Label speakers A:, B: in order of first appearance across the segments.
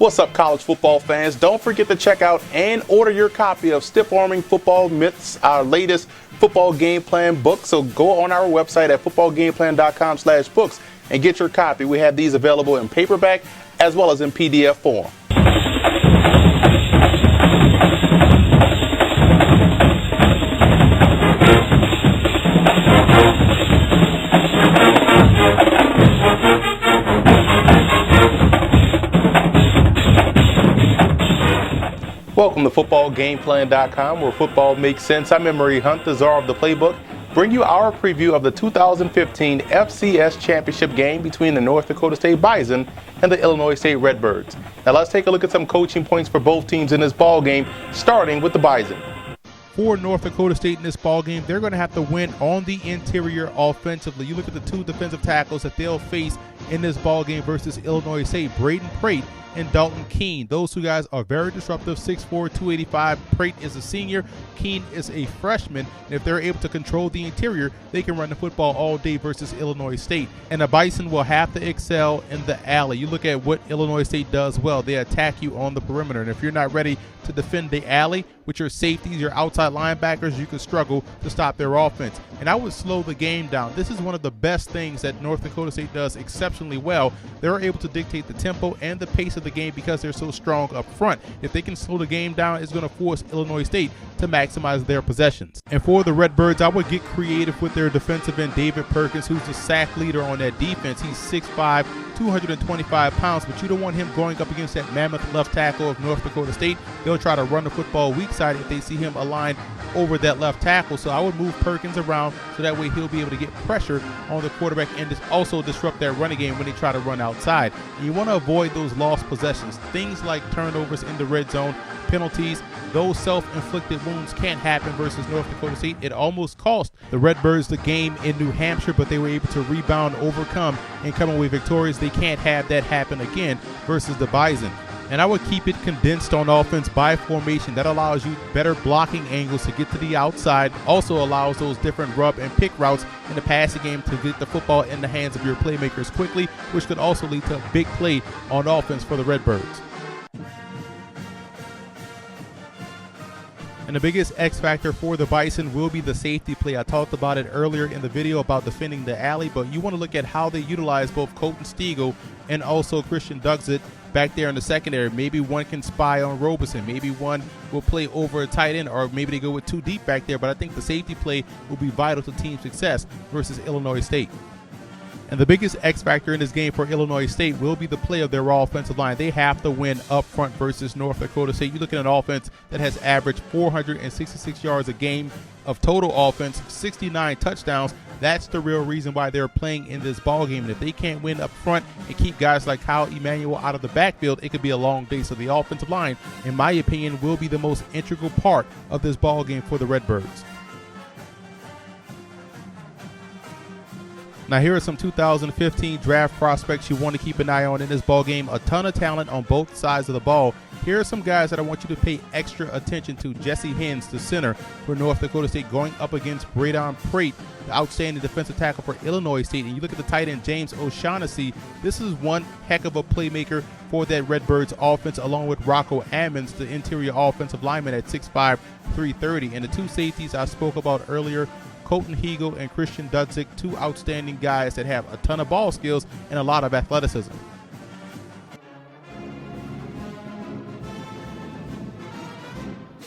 A: What's up, college football fans? Don't forget to check out and order your copy of Stiff Arming Football Myths, our latest football game plan book. So go on our website at footballgameplan.com/books and get your copy. We have these available in paperback as well as in PDF form. Welcome to footballgameplan.com, where football makes sense. I'm Emery Hunt, the czar of the playbook, bring you our preview of the 2015 FCS championship game between the North Dakota State Bison and the Illinois State Redbirds. Now let's take a look at some coaching points for both teams in this ball game, starting with the Bison.
B: For North Dakota State in this ball game, they're going to have to win on the interior offensively. You look at the two defensive tackles that they'll face in this ball game versus Illinois State, Braden Prate and Dalton Keene. Those two guys are very disruptive, 6'4", 285. Prate is a senior, Keene is a freshman, and if they're able to control the interior, they can run the football all day versus Illinois State. And the Bison will have to excel in the alley. You look at what Illinois State does well. They attack you on the perimeter, and if you're not ready to defend the alley with your safeties, your outside linebackers, you can struggle to stop their offense. And I would slow the game down. This is one of the best things that North Dakota State does exceptionally well. They're able to dictate the tempo and the pace of the game because they're so strong up front. If they can slow the game down, it's going to force Illinois State to maximize their possessions. And for the Redbirds, I would get creative with their defensive end, David Perkins, who's the sack leader on that defense. He's 6'5", 225 pounds, but you don't want him going up against that mammoth left tackle of North Dakota State. They'll try to run the football weak side if they see him aligned over that left tackle. So I would move Perkins around so that way he'll be able to get pressure on the quarterback and also disrupt that running game when they try to run outside. And you want to avoid those lost possessions, things like turnovers in the red zone, penalties. Those self-inflicted wounds can't happen versus North Dakota State. It almost cost the Redbirds the game in New Hampshire, but they were able to rebound, overcome, and come away victorious. They can't have that happen again versus the Bison. And I would keep it condensed on offense by formation. That allows you better blocking angles to get to the outside. Also allows those different rub and pick routes in the passing game to get the football in the hands of your playmakers quickly, which could also lead to a big play on offense for the Redbirds. And the biggest X factor for the Bison will be the safety play. I talked about it earlier in the video about defending the alley, but you want to look at how they utilize both Colton Stiegel and also Christian Dugzit back there in the secondary. Maybe one can spy on Robeson. Maybe one will play over a tight end, or maybe they go with two deep back there. But I think the safety play will be vital to team success versus Illinois State. And the biggest X factor in this game for Illinois State will be the play of their offensive line. They have to win up front versus North Dakota State. You look at an offense that has averaged 466 yards a game of total offense, 69 touchdowns. That's the real reason why they're playing in this ball game. And if they can't win up front and keep guys like Kyle Emanuel out of the backfield, it could be a long day. So the offensive line, in my opinion, will be the most integral part of this ball game for the Redbirds. Now here are some 2015 draft prospects you want to keep an eye on in this ball game. A ton of talent on both sides of the ball. Here are some guys that I want you to pay extra attention to. Jesse Hens, the center for North Dakota State, going up against Braden Prate, the outstanding defensive tackle for Illinois State. And you look at the tight end, James O'Shaughnessy. This is one heck of a playmaker for that Redbirds offense, along with Rocco Ammons, the interior offensive lineman at 6'5", 330. And the two safeties I spoke about earlier, Colton Hegel and Christian Dudzik, two outstanding guys that have a ton of ball skills and a lot of athleticism.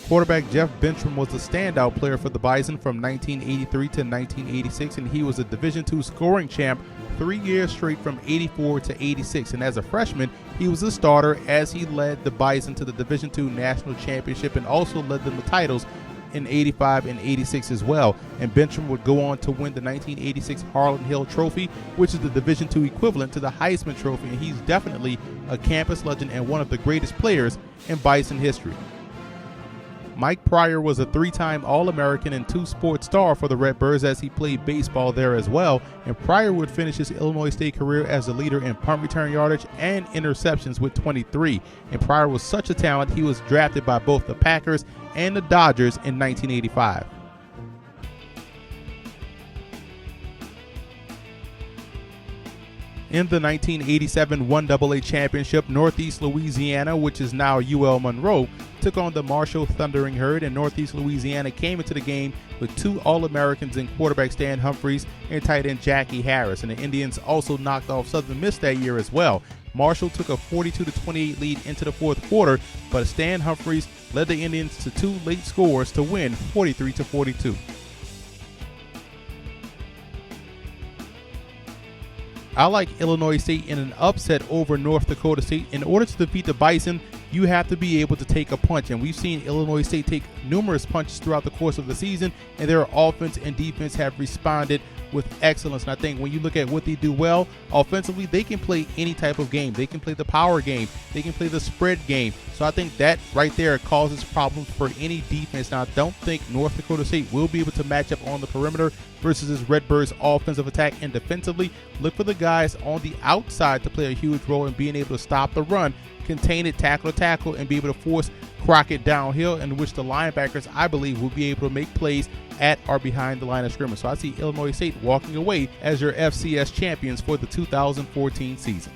B: Quarterback Jeff Benstrom was a standout player for the Bison from 1983 to 1986, and he was a Division II scoring champ 3 years straight from 84 to 86. And as a freshman, he was a starter as he led the Bison to the Division II National Championship and also led them to titles in 85 and 86 as well. And Benstrom would go on to win the 1986 Harlan Hill Trophy, which is the Division II equivalent to the Heisman Trophy. And he's definitely a campus legend and one of the greatest players in Bison history. Mike Pryor was a three-time All-American and two-sport star for the Redbirds as he played baseball there as well. And Pryor would finish his Illinois State career as the leader in punt return yardage and interceptions with 23. And Pryor was such a talent, he was drafted by both the Packers and the Dodgers in 1985. In the 1987 1AA Championship, Northeast Louisiana, which is now UL Monroe, took on the Marshall Thundering Herd, and Northeast Louisiana came into the game with 2 All-Americans in quarterback Stan Humphries and tight end Jackie Harris, and the Indians also knocked off Southern Miss that year as well. Marshall took a 42-28 lead into the fourth quarter, but Stan Humphries led the Indians to 2 late scores to win 43-42. I like Illinois State in an upset over North Dakota State. In order to defeat the Bison, you have to be able to take a punch, and we've seen Illinois State take numerous punches throughout the course of the season, and their offense and defense have responded with excellence. And I think when you look at what they do well offensively, they can play any type of game. They can play the power game, they can play the spread game. So I think that right there causes problems for any defense. Now, I don't think North Dakota State will be able to match up on the perimeter versus this Redbirds offensive attack, and defensively, look for the guys on the outside to play a huge role in being able to stop the run, contain it, tackle to tackle, and be able to force Crockett downhill, in which the linebackers, I believe, will be able to make plays at or behind the line of scrimmage. So I see Illinois State walking away as your FCS champions for the 2014 season.